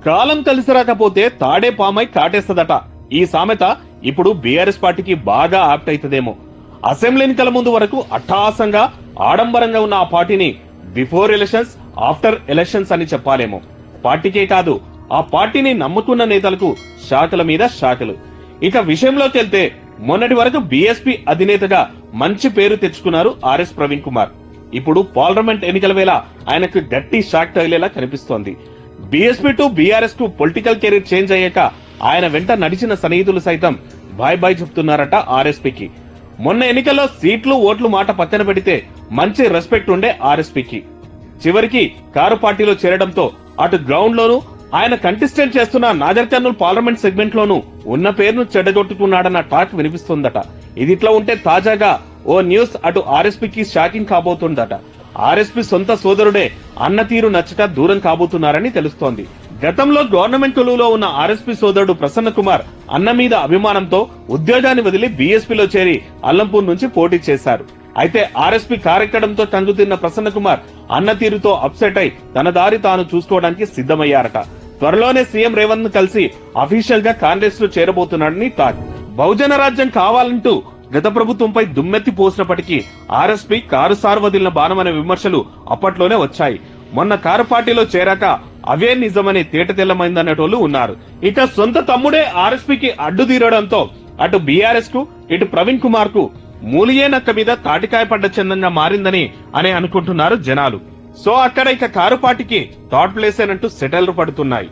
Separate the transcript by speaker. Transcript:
Speaker 1: కాలం కలిసి రాకపోతే తాడే పామై కాటేస్తదట. ఈ సామెత ఇప్పుడు బీఆర్ఎస్ పార్టీకి బాగా ఆప్ట్ అవుతుందేమో. అసెంబ్లీ ఎన్నికల ముందు వరకు అట్టహాసంగా ఆడంబరంగా ఉన్న ఆ పార్టీని బిఫోర్ ఎలక్షన్స్, ఆఫ్టర్ ఎలక్షన్స్ అని చెప్పాలేమో. పార్టీకే కాదు, ఆ పార్టీని నమ్ముకున్న నేతలకు శాఖల మీద శాఖలు. ఇక విషయంలోకి వెళ్తే మొన్నటి వరకు బీఎస్పీ అధినేతగా మంచి పేరు తెచ్చుకున్నారు ఆర్ఎస్ ప్రవీణ్ కుమార్. ఇప్పుడు పార్లమెంట్ ఎన్నికల వేళ ఆయనకు గట్టి షాక్ తగిలేలా కనిపిస్తోంది. బీఎస్పీ టు బీఆర్ఎస్ కు పొలిటికల్ కెరీర్ చేంజ్ అయ్యాక ఆయన వెంట నడిచిన సన్నిహితులు సైతం బాయ్ బాయ్ చెప్తున్నారట ఆర్ఎస్పీకి. మొన్న ఎన్నికల్లో సీట్లు ఓట్లు మాట పక్కన పెడితే మంచి రెస్పెక్ట్ ఉండే ఆర్ఎస్పీకి చివరికి కారు పార్టీలో చేరడంతో అటు గ్రౌండ్ లోనూ ఆయన కంటెస్టెంట్ చేస్తున్న నాగర్ కర్నూల్ పార్లమెంట్ సెగ్మెంట్ లోనూ ఉన్న పేరును చెడగొట్టుకున్నాడన్న టాక్ వినిపిస్తోందట. ఇదిట్లా ఉంటే తాజాగా ఓ న్యూస్ అటు ఆర్ఎస్పీకి షాకింగ్ కాబోతుందట. ఆర్ఎస్పీ సొంత సోదరుడే అన్న తీరు నచ్చక దూరం కాబోతున్నారని తెలుస్తోంది. గతంలో గవర్నమెంట్ కొలువులో ఉన్న ఆర్ఎస్పీ సోదరుడు ప్రసన్న కుమార్ అన్న మీద అభిమానంతో ఉద్యోగాన్ని వదిలి బీఎస్పీలో చేరి అల్లంపూర్ నుంచి పోటీ చేశారు. అయితే ఆర్ఎస్పీ కారెక్కడంతో కంగుతిన్న ప్రసన్న కుమార్ అన్న తీరుతో అప్సెట్ అయి తన దారి తాను చూసుకోవడానికి సిద్ధమయ్యారట. త్వరలోనే సీఎం రేవంత్ ను కలిసి అఫీషియల్ గా కాంగ్రెస్ లో చేరబోతున్నాడని టాక్. బహుజన రాజ్యం కావాలంటూ గత ప్రభుత్వంపై దుమ్మెత్తి పోసినప్పటికీ ఆర్ఎస్పీ కారు సార్ వదిలిన బాణమనే విమర్శలు అప్పట్లోనే వచ్చాయి. మొన్న కారు పార్టీలో చేరాక అవే నిజమని తేటతెల్లమైందనేటోళ్లు ఉన్నారు. ఇక సొంత తమ్ముడే ఆర్ఎస్పీకి అడ్డు తీరడంతో అటు బీఆర్ఎస్ కు ఇటు ప్రవీణ్ కుమార్ కు మూలియే నక్క మీద తాటికాయ పడ్డ చందంగా మారిందని అనుకుంటున్నారు జనాలు. సో అక్కడ ఇక కారు పార్టీకి థర్డ్ ప్లేసేనంటూ సెటిల్ పడుతున్నాయి.